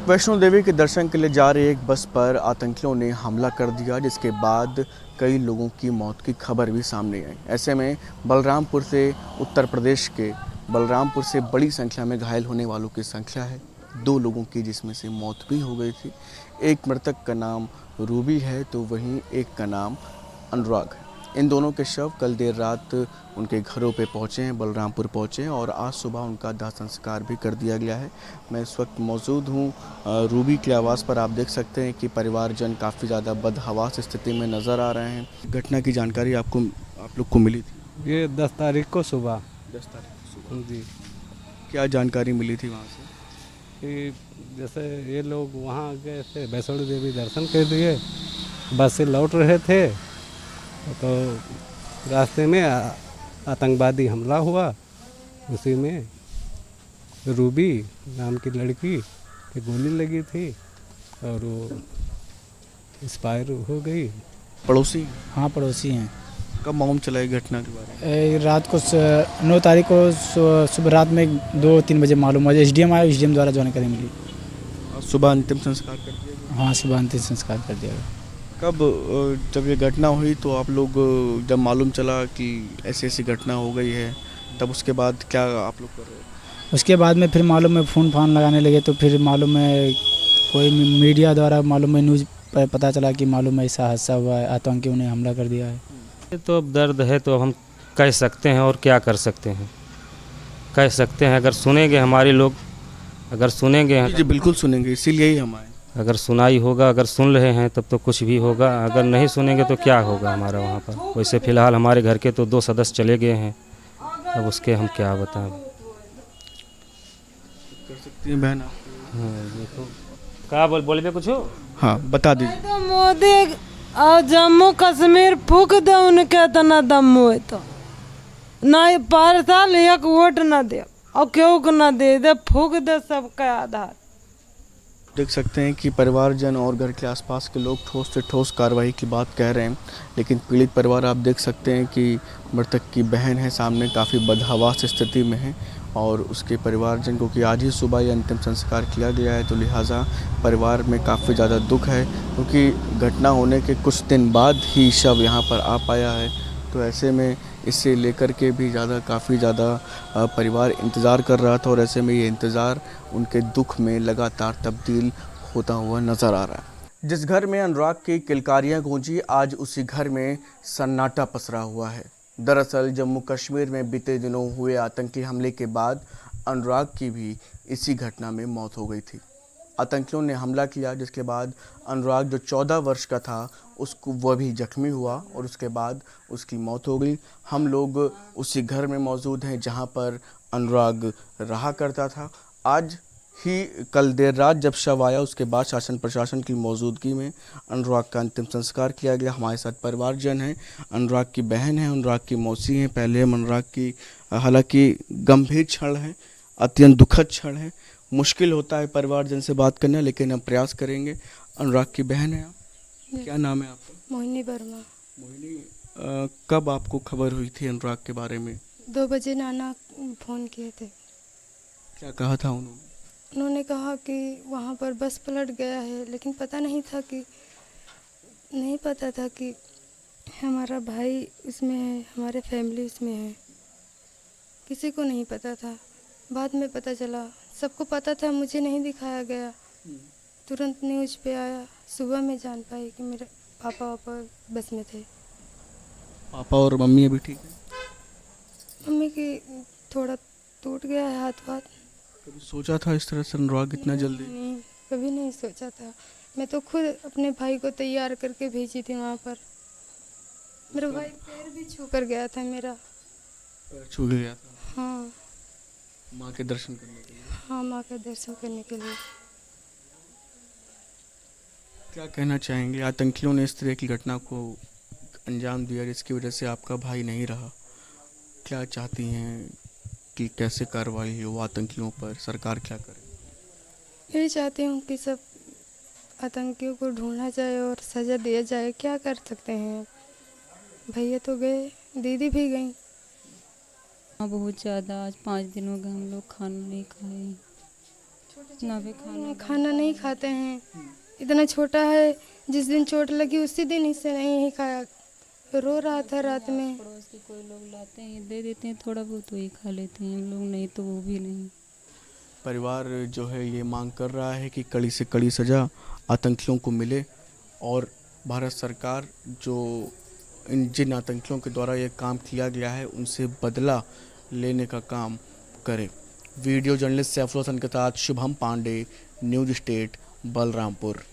वैष्णो देवी के दर्शन के लिए जा रही एक बस पर आतंकियों ने हमला कर दिया, जिसके बाद कई लोगों की मौत की खबर भी सामने आई। ऐसे में बलरामपुर से उत्तर प्रदेश के बलरामपुर से बड़ी संख्या में घायल होने वालों की संख्या है। 2 लोगों की जिसमें से मौत भी हो गई थी। एक मृतक का नाम रूबी है तो वहीं एक का नाम अनुराग है। इन दोनों के शव कल देर रात उनके घरों पे पहुँचे हैं, बलरामपुर पहुँचे हैं और आज सुबह उनका दाह संस्कार भी कर दिया गया है। मैं इस वक्त मौजूद हूँ रूबी के आवास पर। आप देख सकते हैं कि परिवारजन काफ़ी ज़्यादा बदहवास स्थिति में नज़र आ रहे हैं। घटना की जानकारी आप लोग को मिली थी? ये 10 तारीख को सुबह। 10 तारीख को सुबह जी। क्या जानकारी मिली थी वहाँ से? कि जैसे ये लोग वहाँ गए थे, वैष्णो देवी दर्शन के लिए बस से लौट रहे थे तो रास्ते में आतंकवादी हमला हुआ। उसी में रूबी नाम की लड़की की गोली लगी थी और वो एक्सपायर हो गई। पड़ोसी? हाँ, पड़ोसी हैं। कब मालूम चला ये घटना के बारे में? रात को 9 तारीख को सुबह रात में 2-3 बजे मालूम हुआ। एसडीएम आया, एसडीएम द्वारा जानकारी मिली। सुबह अंतिम संस्कार कर दिया गया? हाँ, सुबह अंतिम संस्कार कर दिया गया। कब जब ये घटना हुई तो आप लोग जब मालूम चला कि ऐसी ऐसी घटना हो गई है, तब उसके बाद क्या आप लोग कर रहे हो? उसके बाद में फिर मालूम है फ़ोन फान लगाने लगे तो फिर मालूम है कोई मीडिया द्वारा मालूम है, न्यूज़ पर पता चला कि मालूम है ऐसा हादसा हुआ है, आतंकियों ने हमला कर दिया है। ये तो अब दर्द है तो हम कह सकते हैं और क्या कर सकते हैं। कह सकते हैं अगर सुनेंगे हमारे लोग, अगर सुनेंगे जी बिल्कुल सुनेंगे, इसीलिए ही हम आए। अगर सुनाई होगा, अगर सुन रहे हैं तब तो कुछ भी होगा, अगर नहीं सुनेंगे तो क्या होगा हमारा वहाँ पर। वैसे फ़िलहाल हमारे घर के तो 2 सदस्य चले गए हैं, अब उसके हम क्या बताएं। कर सकती हैं बहन आप? हाँ देखो क्या बोलबे कुछ। हाँ बता दीजिए। तो मोदी और जम्मू कश्मीर फूक दे, उनके इतना दम हुए तो ना पर साल एक वोट न दे और क्यों को न दे फूक दे सबका आधार। देख सकते हैं कि परिवारजन और घर के आसपास के लोग ठोस से ठोस कार्रवाई की बात कह रहे हैं, लेकिन पीड़ित परिवार आप देख सकते हैं कि मृतक की बहन है सामने, काफ़ी बदहवास स्थिति में है और उसके परिवारजन को कि आज ही सुबह ये अंतिम संस्कार किया गया है, तो लिहाजा परिवार में काफ़ी ज़्यादा दुख है क्योंकि घटना होने के कुछ दिन बाद ही शव यहाँ पर आ पाया है। तो ऐसे में इसे लेकर के भी काफ़ी ज़्यादा परिवार इंतज़ार कर रहा था और ऐसे में ये इंतज़ार उनके दुख में लगातार तब्दील होता हुआ नज़र आ रहा है। जिस घर में अनुराग की किलकारियाँ गूंजी, आज उसी घर में सन्नाटा पसरा हुआ है। दरअसल जम्मू कश्मीर में बीते दिनों हुए आतंकी हमले के बाद अनुराग की भी इसी घटना में मौत हो गई थी। आतंकियों ने हमला किया, जिसके बाद अनुराग जो 14 वर्ष का था उसको वह भी जख्मी हुआ और उसके बाद उसकी मौत हो गई। हम लोग उसी घर में मौजूद हैं जहां पर अनुराग रहा करता था। आज ही कल देर रात जब शव आया उसके बाद शासन प्रशासन की मौजूदगी में अनुराग का अंतिम संस्कार किया गया। हमारे साथ परिवारजन हैं, अनुराग की बहन है, अनुराग की मौसी हैं। पहले हम अनुराग की, हालांकि गंभीर क्षण है, अत्यंत दुखद क्षण है, मुश्किल होता है परिवारजन से बात करना, लेकिन हम प्रयास करेंगे। अनुराग की बहन है आप, क्या नाम है आपका? मोहिनी वर्मा। मोहिनी, कब आपको खबर हुई थी अनुराग के बारे में? 2 बजे नाना फ़ोन किए थे। क्या कहा था उन्होंने? उन्होंने कहा कि वहाँ पर बस पलट गया है, लेकिन नहीं पता था कि हमारा भाई इसमें है, हमारे फैमिली इसमें है, किसी को नहीं पता था। बाद में पता चला, सबको पता था, मुझे नहीं दिखाया गया। तुरंत न्यूज़ पे आया, सुबह में जान पाई कि मेरे पापा बस में थे। पापा और मम्मी अभी ठीक है? मम्मी की थोड़ा टूट गया है हाथ। कभी सोचा था इस तरह से अनुराग इतना जल्दी? नहीं, कभी नहीं सोचा था। मैं तो खुद अपने भाई को तैयार करके भेजी थी वहाँ पर। मेरा भाई पैर भी छू कर गया था मेरा। छू गया था? हाँ। माँ के दर्शन करने के लिए? हाँ, माँ के दर्शन करने के लिए। क्या कहना चाहेंगे? आतंकियों ने इस तरह की घटना को अंजाम दिया जिसकी वजह से आपका भाई नहीं रहा। क्या चाहती हैं कि कैसे कार्रवाई हो आतंकियों पर, सरकार क्या करे? यही चाहती हूँ कि सब आतंकियों को ढूंढना जाए और सज़ा दिया जाए। क्या कर सकते हैं, भैया तो गए, दीदी भी गई। हाँ बहुत ज़्यादा, आज 5 दिन हो गए हम लोग खाना नहीं खाए। ना भी खाना खाना नहीं खाते हैं। इतना छोटा है, जिस दिन चोट लगी उसी दिन इससे नहीं खाया, रो रहा था रात में। पड़ोस के कोई लोग लाते हैं दे देते हैं, थोड़ा बहुत वही खा लेते हैं हम लोग, नहीं तो वो भी नहीं। परिवार जो है ये मांग कर रहा है कि कड़ी से कड़ी सज़ा आतंकियों को मिले और भारत सरकार जो जिन आतंकियों के द्वारा ये काम किया गया है उनसे बदला लेने का काम करे। वीडियो जर्नलिस्ट सैफुल हसन के साथ शुभम पांडे, न्यूज़ स्टेट, बलरामपुर।